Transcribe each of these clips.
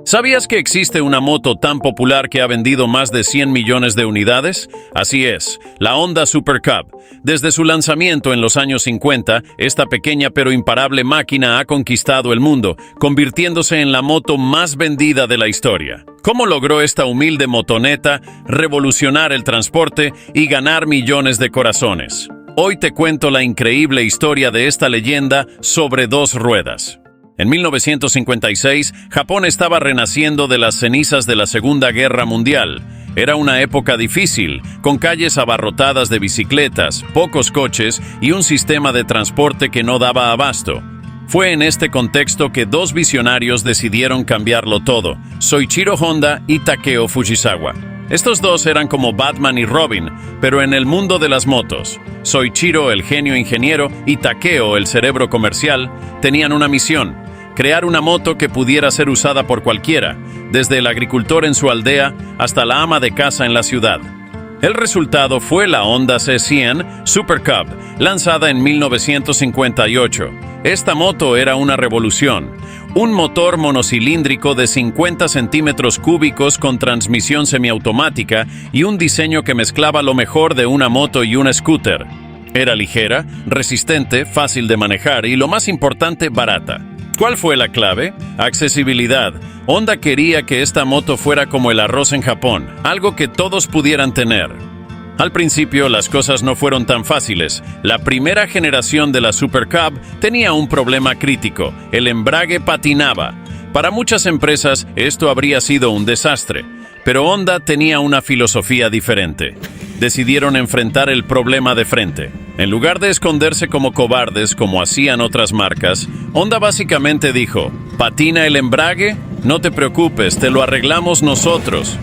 ¿Sabías que existe una moto tan popular que ha vendido más de 100 millones de unidades? Así es, la Honda Super Cub. Desde su lanzamiento en los años 50, esta pequeña pero imparable máquina ha conquistado el mundo, convirtiéndose en la moto más vendida de la historia. ¿Cómo logró esta humilde motoneta revolucionar el transporte y ganar millones de corazones? Hoy te cuento la increíble historia de esta leyenda sobre dos ruedas. En 1956, Japón estaba renaciendo de las cenizas de la Segunda Guerra Mundial. Era una época difícil, con calles abarrotadas de bicicletas, pocos coches y un sistema de transporte que no daba abasto. Fue en este contexto que dos visionarios decidieron cambiarlo todo: Soichiro Honda y Takeo Fujisawa. Estos dos eran como Batman y Robin, pero en el mundo de las motos. Soichiro, el genio ingeniero, y Takeo, el cerebro comercial, tenían una misión: crear una moto que pudiera ser usada por cualquiera, desde el agricultor en su aldea hasta la ama de casa en la ciudad. El resultado fue la Honda C100 Super Cub, lanzada en 1958. Esta moto era una revolución. Un motor monocilíndrico de 50 centímetros cúbicos con transmisión semiautomática y un diseño que mezclaba lo mejor de una moto y un scooter. Era ligera, resistente, fácil de manejar y, lo más importante, barata. ¿Cuál fue la clave? Accesibilidad. Honda quería que esta moto fuera como el arroz en Japón, algo que todos pudieran tener. Al principio las cosas no fueron tan fáciles. La primera generación de la Super Cub tenía un problema crítico: el embrague patinaba. Para muchas empresas esto habría sido un desastre, pero Honda tenía una filosofía diferente. Decidieron enfrentar el problema de frente. En lugar de esconderse como cobardes como hacían otras marcas, Honda básicamente dijo: ¿patina el embrague? No te preocupes, te lo arreglamos nosotros.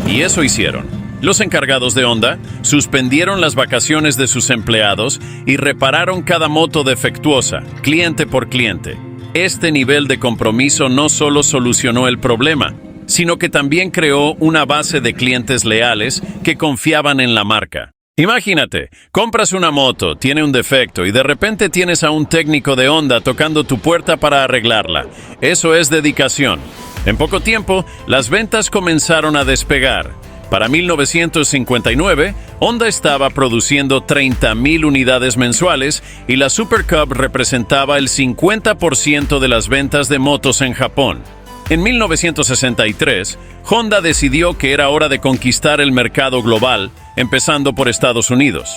Y eso hicieron. Los encargados de Honda suspendieron las vacaciones de sus empleados y repararon cada moto defectuosa, cliente por cliente. Este nivel de compromiso no solo solucionó el problema, sino que también creó una base de clientes leales que confiaban en la marca. Imagínate, compras una moto, tiene un defecto y de repente tienes a un técnico de Honda tocando tu puerta para arreglarla. Eso es dedicación. En poco tiempo, las ventas comenzaron a despegar. Para 1959, Honda estaba produciendo 30,000 unidades mensuales y la Super Cub representaba el 50% de las ventas de motos en Japón. En 1963, Honda decidió que era hora de conquistar el mercado global, empezando por Estados Unidos.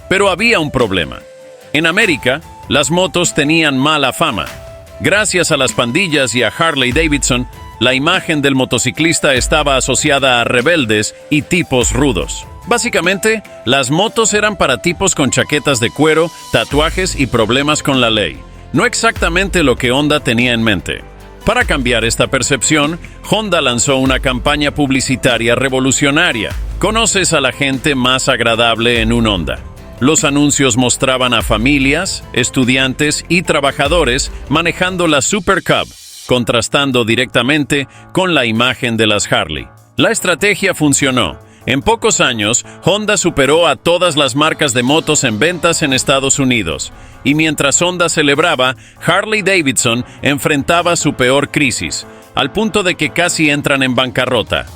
Pero había un problema. En América, las motos tenían mala fama. Gracias a las pandillas y a Harley Davidson, la imagen del motociclista estaba asociada a rebeldes y tipos rudos. Básicamente, las motos eran para tipos con chaquetas de cuero, tatuajes y problemas con la ley. No exactamente lo que Honda tenía en mente. Para cambiar esta percepción, Honda lanzó una campaña publicitaria revolucionaria: ¿conoces a la gente más agradable en un Honda? Los anuncios mostraban a familias, estudiantes y trabajadores manejando la Super Cub, contrastando directamente con la imagen de las Harley. La estrategia funcionó. En pocos años, Honda superó a todas las marcas de motos en ventas en Estados Unidos. Y mientras Honda celebraba, Harley Davidson enfrentaba su peor crisis, al punto de que casi entran en bancarrota.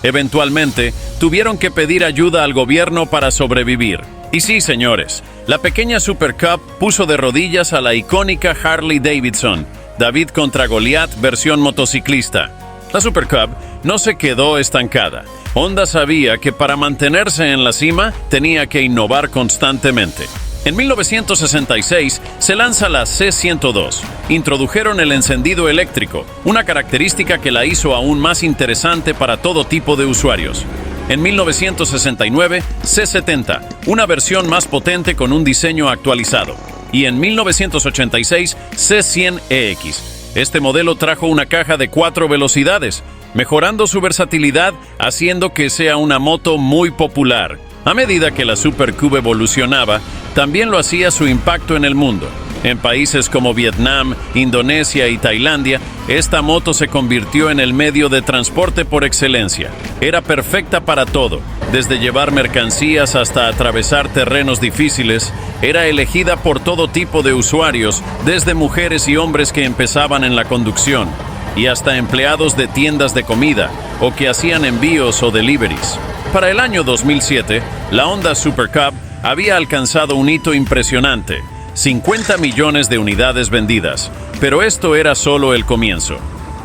Eventualmente, tuvieron que pedir ayuda al gobierno para sobrevivir. Y sí, señores, la pequeña Super Cub puso de rodillas a la icónica Harley Davidson. David contra Goliat versión motociclista. La Super Cub no se quedó estancada. Honda sabía que para mantenerse en la cima tenía que innovar constantemente. En 1966 se lanza la C102. Introdujeron el encendido eléctrico, una característica que la hizo aún más interesante para todo tipo de usuarios. En 1969, C70, una versión más potente con un diseño actualizado. Y en 1986, C100EX. Este modelo trajo una caja de 4 velocidades, mejorando su versatilidad, haciendo que sea una moto muy popular. A medida que la Super Cub evolucionaba, también lo hacía su impacto en el mundo. En países como Vietnam, Indonesia y Tailandia, esta moto se convirtió en el medio de transporte por excelencia. Era perfecta para todo, desde llevar mercancías hasta atravesar terrenos difíciles. Era elegida por todo tipo de usuarios, desde mujeres y hombres que empezaban en la conducción. y hasta empleados de tiendas de comida o que hacían envíos o deliveries. Para el año 2007, la Honda Super Cub había alcanzado un hito impresionante, 50 millones de unidades vendidas, pero esto era solo el comienzo.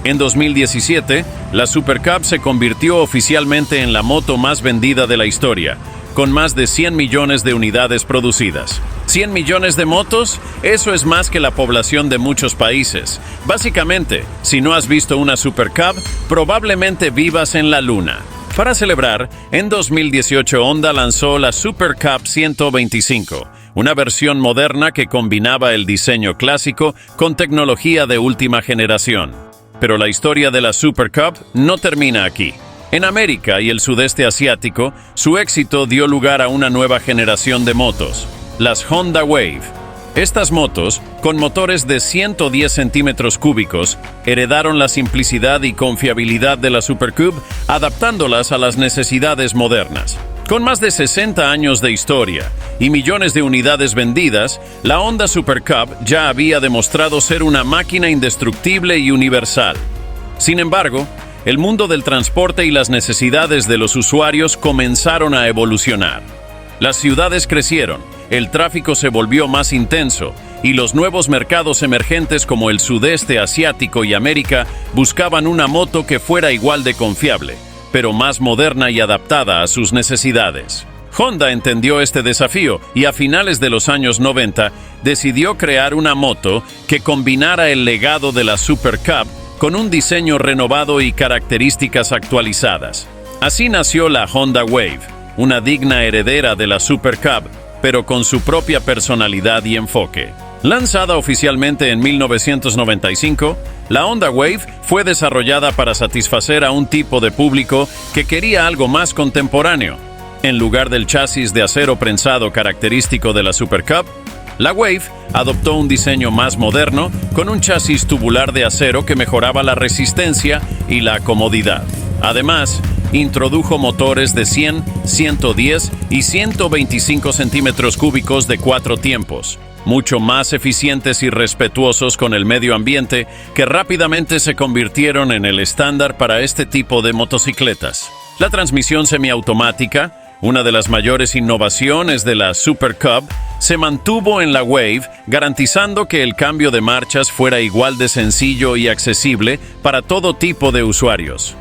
En 2017, la Super Cub se convirtió oficialmente en la moto más vendida de la historia, con más de 100 millones de unidades producidas. 100 millones de motos, eso es más que la población de muchos países. Básicamente, si no has visto una Super Cub, probablemente vivas en la luna. Para celebrar, en 2018 Honda lanzó la Super Cub 125, una versión moderna que combinaba el diseño clásico con tecnología de última generación. Pero la historia de la Super Cub no termina aquí. En América y el sudeste asiático, su éxito dio lugar a una nueva generación de motos, las Honda Wave. Estas motos, con motores de 110 centímetros cúbicos, heredaron la simplicidad y confiabilidad de la Super Cub, adaptándolas a las necesidades modernas. Con más de 60 años de historia y millones de unidades vendidas, la Honda Super Cub ya había demostrado ser una máquina indestructible y universal. Sin embargo, el mundo del transporte y las necesidades de los usuarios comenzaron a evolucionar. Las ciudades crecieron, el tráfico se volvió más intenso y los nuevos mercados emergentes como el sudeste asiático y América buscaban una moto que fuera igual de confiable, pero más moderna y adaptada a sus necesidades. Honda entendió este desafío y a finales de los años 90 decidió crear una moto que combinara el legado de la Super Cub con un diseño renovado y características actualizadas. Así nació la Honda Wave, una digna heredera de la Super Cub, pero con su propia personalidad y enfoque. Lanzada oficialmente en 1995, la Honda Wave fue desarrollada para satisfacer a un tipo de público que quería algo más contemporáneo. En lugar del chasis de acero prensado característico de la Super Cub, la Wave adoptó un diseño más moderno con un chasis tubular de acero que mejoraba la resistencia y la comodidad. Además, introdujo motores de 100, 110 y 125 centímetros cúbicos de 4 tiempos, mucho más eficientes y respetuosos con el medio ambiente, que rápidamente se convirtieron en el estándar para este tipo de motocicletas. La transmisión semiautomática, una de las mayores innovaciones de la Super Cub, se mantuvo en la Wave, garantizando que el cambio de marchas fuera igual de sencillo y accesible para todo tipo de usuarios.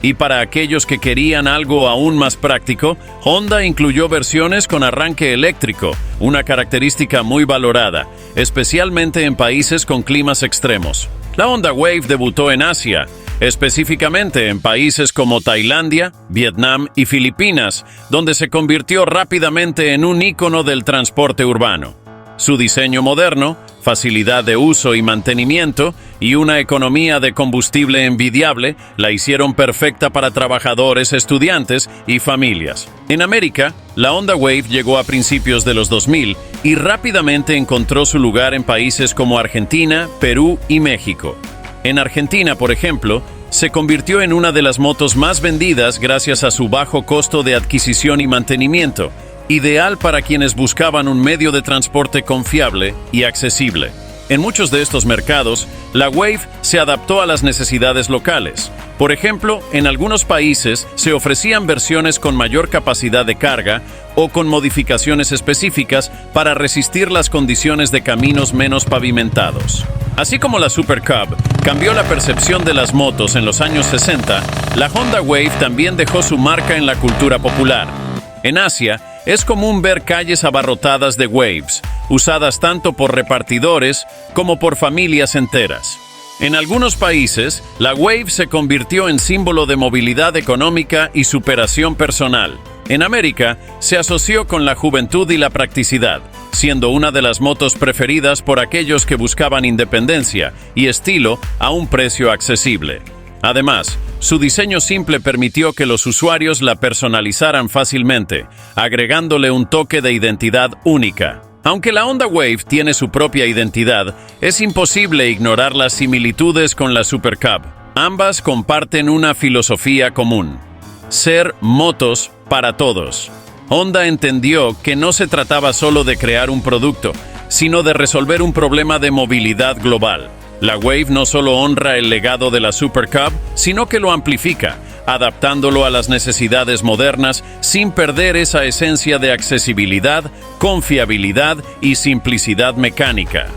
Y para aquellos que querían algo aún más práctico, Honda incluyó versiones con arranque eléctrico, una característica muy valorada, especialmente en países con climas extremos. La Honda Wave debutó en Asia, específicamente en países como Tailandia, Vietnam y Filipinas, donde se convirtió rápidamente en un ícono del transporte urbano. Su diseño moderno, facilidad de uso y mantenimiento, y una economía de combustible envidiable la hicieron perfecta para trabajadores, estudiantes y familias. En América, la Honda Wave llegó a principios de los 2000 y rápidamente encontró su lugar en países como Argentina, Perú y México. En Argentina, por ejemplo, se convirtió en una de las motos más vendidas gracias a su bajo costo de adquisición y mantenimiento, ideal para quienes buscaban un medio de transporte confiable y accesible. En muchos de estos mercados, la Wave se adaptó a las necesidades locales. Por ejemplo, en algunos países se ofrecían versiones con mayor capacidad de carga o con modificaciones específicas para resistir las condiciones de caminos menos pavimentados. Así como la Super Cub cambió la percepción de las motos en los años 60, la Honda Wave también dejó su marca en la cultura popular. En Asia, es común ver calles abarrotadas de Waves, usadas tanto por repartidores como por familias enteras. En algunos países, la Wave se convirtió en símbolo de movilidad económica y superación personal. En América, se asoció con la juventud y la practicidad, siendo una de las motos preferidas por aquellos que buscaban independencia y estilo a un precio accesible. Además, su diseño simple permitió que los usuarios la personalizaran fácilmente, agregándole un toque de identidad única. Aunque la Honda Wave tiene su propia identidad, es imposible ignorar las similitudes con la Super Cub. Ambas comparten una filosofía común: ser motos para todos. Honda entendió que no se trataba solo de crear un producto, sino de resolver un problema de movilidad global. La Wave no solo honra el legado de la Super Cub, sino que lo amplifica, adaptándolo a las necesidades modernas sin perder esa esencia de accesibilidad, confiabilidad y simplicidad mecánica.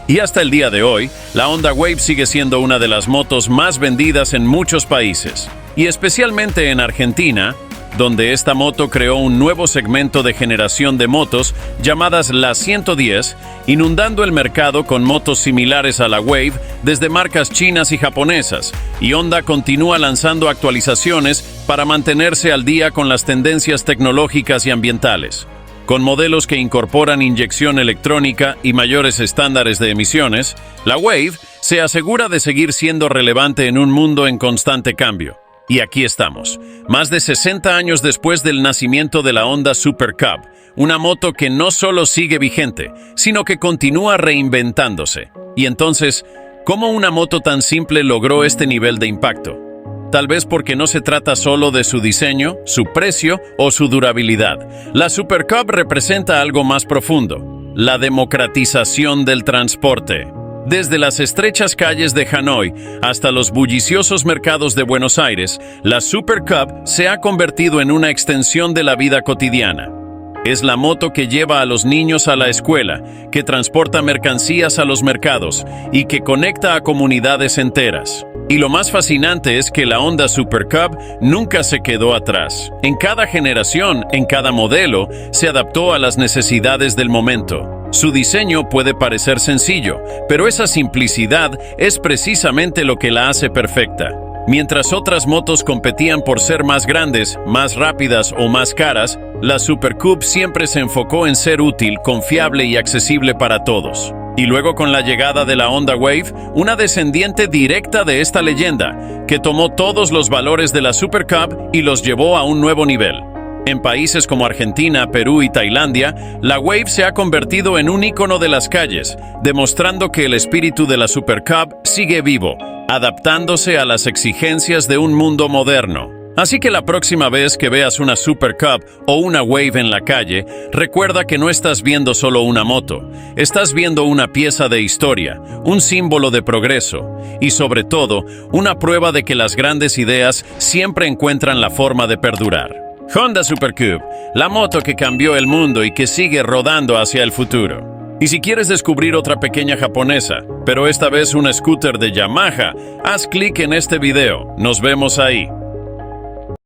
Y hasta el día de hoy, la Honda Wave sigue siendo una de las motos más vendidas en muchos países, y especialmente en Argentina, donde esta moto creó un nuevo segmento de generación de motos llamadas las 110, inundando el mercado con motos similares a la Wave desde marcas chinas y japonesas, y Honda continúa lanzando actualizaciones para mantenerse al día con las tendencias tecnológicas y ambientales. Con modelos que incorporan inyección electrónica y mayores estándares de emisiones, la Wave se asegura de seguir siendo relevante en un mundo en constante cambio. Y aquí estamos, más de 60 años después del nacimiento de la Honda Super Cub, una moto que no solo sigue vigente, sino que continúa reinventándose. Y entonces, ¿cómo una moto tan simple logró este nivel de impacto? Tal vez porque no se trata solo de su diseño, su precio o su durabilidad. La Super Cub representa algo más profundo: la democratización del transporte. Desde las estrechas calles de Hanoi hasta los bulliciosos mercados de Buenos Aires, la Super Cub se ha convertido en una extensión de la vida cotidiana. Es la moto que lleva a los niños a la escuela, que transporta mercancías a los mercados y que conecta a comunidades enteras. Y lo más fascinante es que la Honda Super Cub nunca se quedó atrás. En cada generación, en cada modelo, se adaptó a las necesidades del momento. Su diseño puede parecer sencillo, pero esa simplicidad es precisamente lo que la hace perfecta. Mientras otras motos competían por ser más grandes, más rápidas o más caras, la Super Cub siempre se enfocó en ser útil, confiable y accesible para todos. Y luego, con la llegada de la Honda Wave, una descendiente directa de esta leyenda, que tomó todos los valores de la Super Cub y los llevó a un nuevo nivel. En países como Argentina, Perú y Tailandia, la Wave se ha convertido en un ícono de las calles, demostrando que el espíritu de la Super Cub sigue vivo, adaptándose a las exigencias de un mundo moderno. Así que la próxima vez que veas una Super Cub o una Wave en la calle, recuerda que no estás viendo solo una moto, estás viendo una pieza de historia, un símbolo de progreso y, sobre todo, una prueba de que las grandes ideas siempre encuentran la forma de perdurar. Honda Super Cub, la moto que cambió el mundo y que sigue rodando hacia el futuro. Y si quieres descubrir otra pequeña japonesa, pero esta vez una scooter de Yamaha, haz clic en este video. Nos vemos ahí.